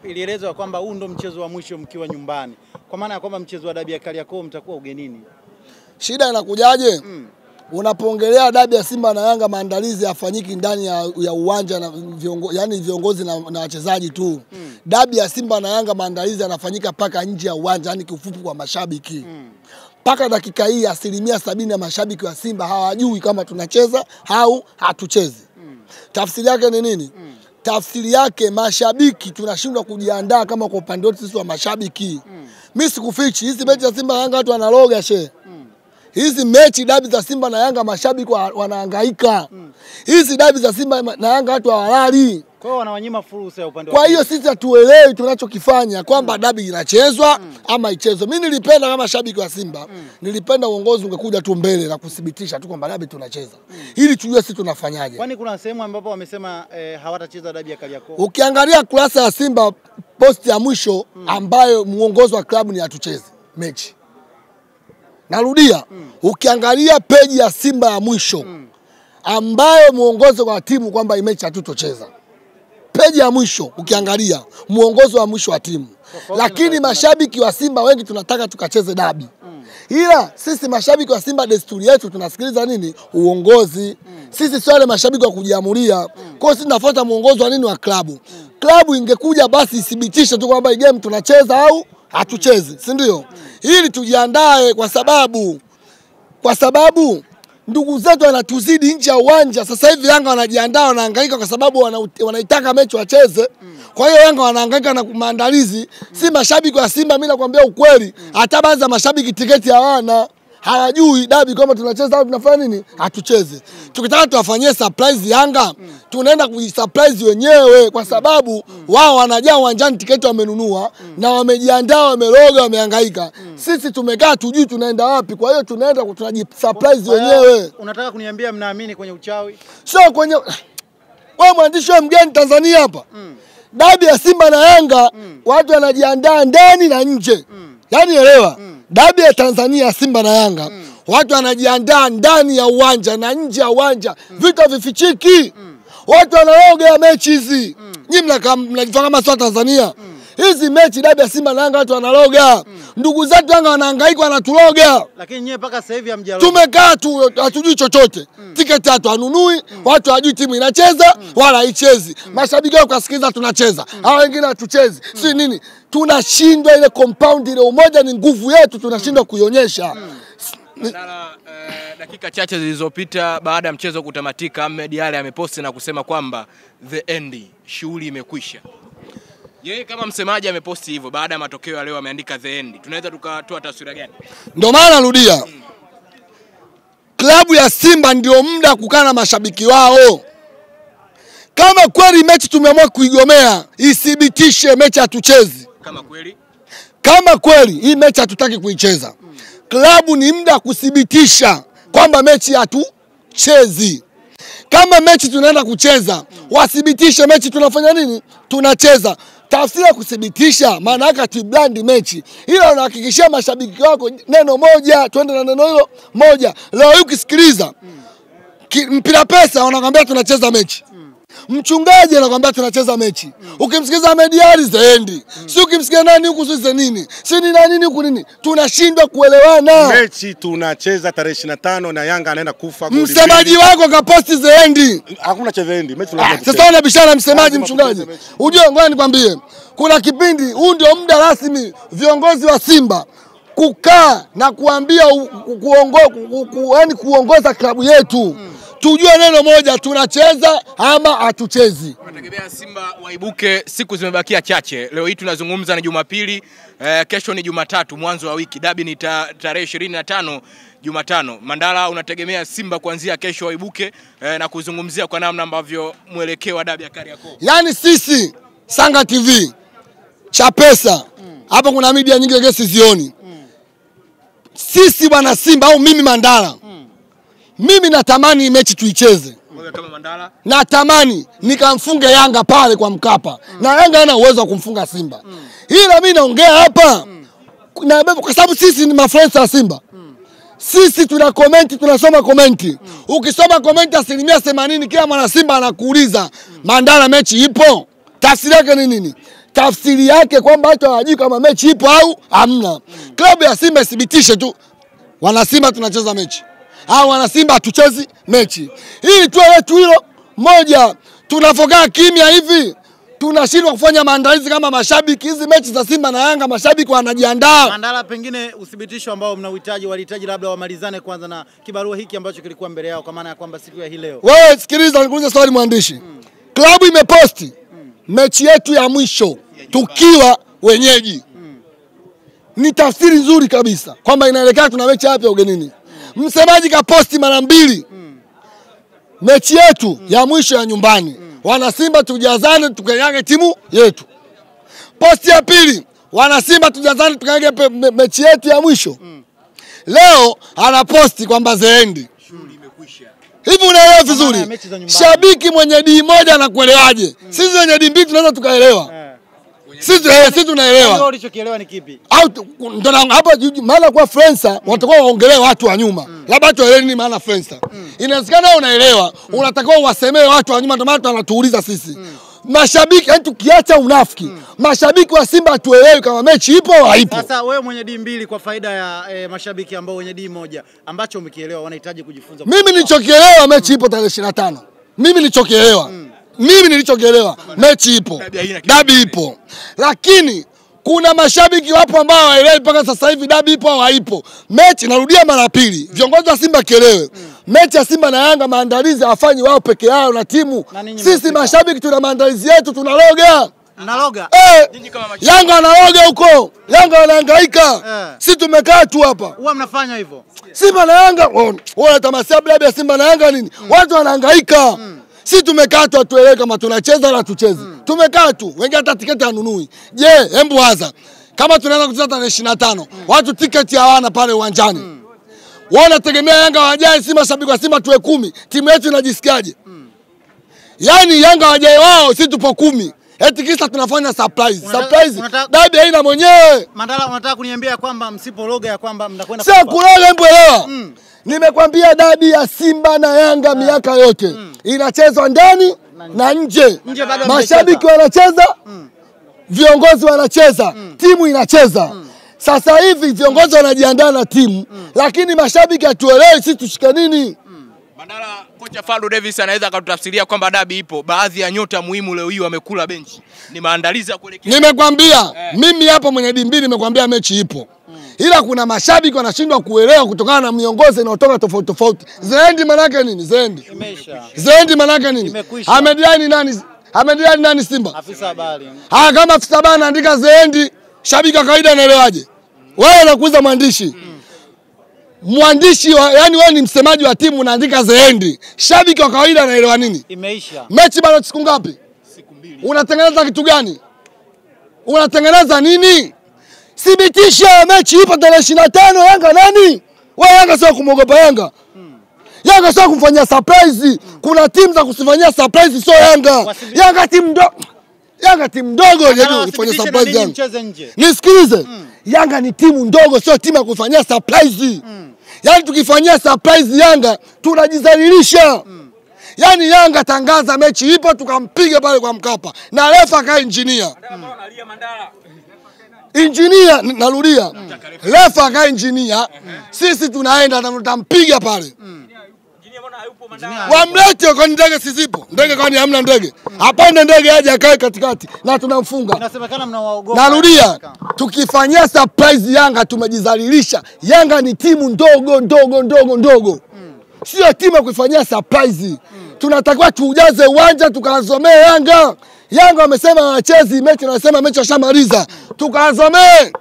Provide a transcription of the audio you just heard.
ilielezwa kwamba huu ndo mchezo wa mwisho mkiwa nyumbani. Kwa maana ya kwamba mchezo wa dabi ya Kariakoo mtakuwa ugenini. Shida inakujaje? Unapoongelea dabi ya Simba na Yanga, maandalizi yafanyiki ndani ya uwanja na viongozi na wachezaji tu. Dabi ya Simba na Yanga maandalizi yanafanyika paka nje ya uwanja, yani kiufupi kwa mashabiki. Paka dakika hii 70% ya mashabiki wa Simba hawajui kama tunacheza au hatuchezi. Tafsiri yake ni nini? Tafsiri yake mashabiki tunashindwa kujiandaa kama kwa upande wetu sisi wa mashabiki. Mimi sikufichi, hizi mechi za Simba na Yanga watu wanaloga she. Hizi mechi dabi za Simba na Yanga mashabiki wanahangaika. Hizi dabi za Simba na Yanga watu hawalali. Kwa hiyo wanawanyima fursa ya upande wao. Kwa hiyo sisi hatuelewi tunachokifanya kwamba dabi inachezwa ama ichezwe. Mimi nilipenda kama shabiki wa Simba, nilipenda uongozi ungekuja tu mbele na kudhibitisha tu kwamba dabi tunacheza. Ili tujue sisi tunafanyaje. Kwani kuna sehemu ambapo wamesema hawatacheza dabi ya Kariakoo? Ukiangalia kurasa ya Simba post ya mwisho ambayo muongozo wa klabu ni hatuchezi mechi. Narudia, ukiangalia peji ya Simba ya mwisho ambayo muongozo wa timu kwamba mechi hatutocheza. Peji ya mwisho ukiangalia muongozo wa mwisho wa timu. Lakini mashabiki wa Simba wengi tunataka tukacheze dabi. Ila sisi mashabiki wa Simba desturi yetu tunasikiliza nini? Uongozi. Sisi sio wale mashabiki wa kujiamulia. Kwa hiyo sisi tunafuata muongozo wa nini wa klabu. Klabu ingekuja basi ithibitishe tu kwamba game tunacheza au hatuchezi, si ndio? Ili tujiandae kwa sababu ndugu zetu wanatuzidi nje ya uwanja. Sasa hivi Yanga wanajiandaa, wanahangaika kwa sababu wanaitaka mechi wacheze. Kwa hiyo Yanga wanahangaika na maandalizi. Si mashabiki wa Simba, mimi nakwambia ukweli, hata baadhi ya mashabiki tiketi hawana. Hawajui dabi kama tunacheza au tunafanya nini? Hatucheze. Tukitaka tuwafanyie surprise Yanga, tunaenda kujisurprise wenyewe kwa sababu wao wanajaa uwanjani, tiketi wamenunua na wamejiandaa, wameroga, wamehangaika. Sisi tumekaa tujui tunaenda wapi. Kwa hiyo tunaenda tunajisurprise wenyewe. Unataka kuniambia mnaamini kwenye uchawi? Sio kwenye wewe mwandishi wa mgeni Tanzania hapa. Dabi ya Simba na Yanga watu wanajiandaa ndani na nje. Yaani elewa. Dabi ya Tanzania Simba na Yanga watu wanajiandaa ndani ya uwanja na nje ya uwanja. Vita vifichiki. Watu wanaoga mechi hizi. Nyinyi mnajifanya kama sio Tanzania. Hizi mechi dabi ya Simba na Yanga watu wanaloga. Ndugu zetu Yanga wanahangaika, wanatuloga. Lakini nyewe mpaka sasa hivi hamjaloga. Tumekaa tu hatujui chochote. Tiketi hatu hanunui, watu hawajui timu inacheza wala haichezi. Mashabiki wao kasikiza tunacheza. Hao wengine hatuchezi. Si nini? Tunashindwa ile compound, ile umoja ni nguvu yetu, tunashindwa kuionyesha. Dakika chache zilizopita baada ya mchezo kutamatika, Ahmed Ally ameposti na kusema kwamba the end, shughuli imekwisha. Yeye kama msemaji ameposti hivyo baada ya matokeo ya leo, ameandika the end. Tunaweza tukatoa taswira gani? Ndio maana narudia. Klabu ya Simba ndio muda kukaa na mashabiki wao. Kama kweli mechi tumeamua kuigomea, ithibitishe mechi hatuchezi. Kama kweli hii mechi hatutaki kuicheza. Klabu ni muda kuthibitisha kwamba mechi hatuchezi. Kama mechi tunaenda kucheza, wathibitishe mechi tunafanya nini? Tunacheza. Tafsiri ya kuthibitisha maana yake ati-brand mechi. Ila unahakikishia mashabiki wako neno moja, twende na neno hilo moja. Leo ukisikiliza mpira pesa wanakuambia tunacheza mechi. Mchungaji anakuambia tunacheza mechi. Ukimsikiza Ahmed Ally zaendi. Si ukimsikia nani huku sisi nini? Si ni nani huku nini? Tunashindwa kuelewana. Mechi tunacheza tarehe 25 na Yanga anaenda kufa goli. Msemaji wako kaposti zaendi. Hakuna cha zaendi. Mechi tunacheza. Sasa unabishana msemaji mchungaji. Unajua ngoja nikwambie. Kuna kipindi huu ndio muda rasmi viongozi wa Simba kukaa na kuambia kuongoza klabu yetu. Tujue neno moja, tunacheza ama hatuchezi. Tunategemea Simba waibuke, siku zimebakia chache. Leo hii tunazungumza ni Jumapili, kesho ni Jumatatu, mwanzo wa wiki. Dabi ni tarehe 25 Jumatano. Mandala, unategemea Simba kuanzia kesho waibuke na kuzungumzia kwa namna ambavyo mwelekeo wa dabi ya Kariakoo? Yaani sisi Sanga TV, Chapesa, hapa kuna media nyingi gesi zioni. Sisi bwana Simba au mimi Mandala, mimi natamani mechi tuicheze. Kama Mandala? Natamani nikamfunge Yanga pale kwa Mkapa. Na Yanga hana uwezo wa kumfunga Simba. Ila mimi naongea hapa na kwa sababu sisi ni mafans wa Simba. Sisi tuna comment, tunasoma comment. Ukisoma comment 80% kila mwana Simba anakuuliza, Mandala mechi ipo? Tafsiri yake ni nini? tafsiri yake kwamba watu hawajui kama mechi ipo au hamna. Klabu ya Simba ithibitishe tu, wana Simba tunacheza mechi au wana Simba hatuchezi mechi. Hili tu letu hilo moja. Tunafokaa kimya hivi, tunashindwa kufanya maandalizi kama mashabiki. Hizi mechi za Simba na Yanga mashabiki wanajiandaa. Mandala, pengine uthibitisho ambao mnauhitaji, walihitaji labda wamalizane kwanza na kibarua hiki ambacho kilikuwa mbele yao, kwa maana ya kwamba siku ya hii leo. Wewe sikiliza, nikuulize swali mwandishi. Klabu imeposti mechi yetu ya mwisho tukiwa wenyeji. Ni tafsiri nzuri kabisa kwamba inaelekea tuna mechi hapa ugenini. Msemaji kaposti mara 2 mechi yetu ya mwisho ya nyumbani. Wana Simba tujazane tukanyage timu yetu. Posti ya pili, wana Simba tujazane tukanyage mechi yetu ya mwisho. Leo anaposti kwamba zeendi. Hivi unaelewa vizuri? Shabiki mwenye D moja anakuelewaje? Sisi wenye D mbili tunaweza tukaelewa. Sisi tunaelewa. Wewe ulichokielewa ni kipi? Au ndo hapa maana kwa Frensa watakuwa waongelee watu wa nyuma. Labda watu waelewe nini maana Frensa. Inawezekana wewe unaelewa, unatakiwa uwasemee watu wa nyuma, ndio maana anatuuliza sisi. Mashabiki, yani tukiacha unafiki, mashabiki wa Simba tuelewe kama mechi ipo au haipo. Sasa wewe mwenye D mbili, kwa faida ya mashabiki ambao wenye D moja, ambacho umekielewa wanahitaji kujifunza. Mimi nilichokielewa mechi ipo tarehe 25. Mimi nilichokielewa mechi ipo. Dabi ipo. Lakini kuna mashabiki wapo ambao hawaelewi mpaka sasa hivi dabi ipo au haipo. Mechi, narudia mara pili, viongozi wa Simba kielewe. Mechi ya Simba na Yanga maandalizi hawafanyi wao peke yao na timu. Sisi mashabiki tuna maandalizi yetu, tunaloga. Mnaloga? Yanga analoga huko. Yanga wanahangaika. Sisi tumekaa tu hapa. Huwa mnafanya hivyo. Simba na Yanga, wao tamasia dabi ya Simba na Yanga nini? Watu wanahangaika. Sisi tumekaa tu tuelewe kama tunacheza na tucheze. Tumekaa tu, wengi hata tiketi hanunui. Je, hebu waza. Kama tunaanza kucheza tarehe 25, watu tiketi hawana pale uwanjani. Wanategemea Yanga wajae, Simba shabiki wa Simba tuwe 10. Timu yetu inajisikiaje? Yaani Yanga wajae wao, sisi tupo 10. Eti kisa tunafanya surprise. Surprise. Dabi haina mwenyewe. Mandala, unataka kuniambia kwamba msipologa ya kwamba mnakwenda sio kuloga, hebu elewa. Nimekwambia dabi ya Simba na Yanga miaka yote inachezwa ndani na nje. Mashabiki wanacheza, viongozi wanacheza, timu inacheza. Sasa hivi viongozi wanajiandaa na timu, lakini mashabiki hatuelewi sisi tushike nini. Mandala, kocha Fadlu Davis anaweza akatutafsiria kwamba dabi ipo. Baadhi ya nyota muhimu leo hii wamekula benchi. Ni maandalizi ya kuelekea. Nimekwambia, mimi hapo mwenye D2 nimekwambia mechi ipo. Ila kuna mashabiki wanashindwa kuelewa kutokana na miongozo inayotoka tofauti tofauti. Zendi manake nini? Zendi manake nini? Amediani nani? Amediani nani Simba? Afisa habari. Kama afisa habari anaandika Zendi, shabiki wa kawaida anaelewaje? Wewe unakuza mwandishi. Mwandishi yani wewe ni msemaji wa timu unaandika Zendi. Shabiki wa kawaida anaelewa nini? Imeisha. Mechi bado siku ngapi? Siku 2. Unatengeneza kitu gani? Unatengeneza nini? Thibitisha mechi ipo tarehe 25. Yanga nani? Wewe Yanga sio kumwogopa Yanga. Yanga sio kumfanyia surprise. Kuna timu za kusifanyia surprise, sio Yanga. Yanga timu ndogo ndio kufanya surprise Yanga. Nisikilize. Yanga ni timu ndogo, sio timu ya kufanyia surprise. Yaani tukifanyia surprise Yanga tunajidhalilisha. Yaani Yanga tangaza mechi ipo tukampiga pale kwa Mkapa. Na refa ka engineer. Engineer, narudia. Refa ka engineer. Sisi tunaenda na tutampiga pale. Wamlete kwa ndege sizipo. Ndege kwani hamna ndege. Apande ndege aje akae katikati na tunamfunga. Inasemekana mnawaogopa. Narudia. Tukifanyia surprise Yanga tumejidhalilisha. Yanga ni timu ndogo. Sio timu ya kuifanyia surprise. Tunatakiwa tuujaze uwanja tukazomee Yanga. Yanga wamesema wachezi mechi na wamesema mechi washamaliza. Tukazomee.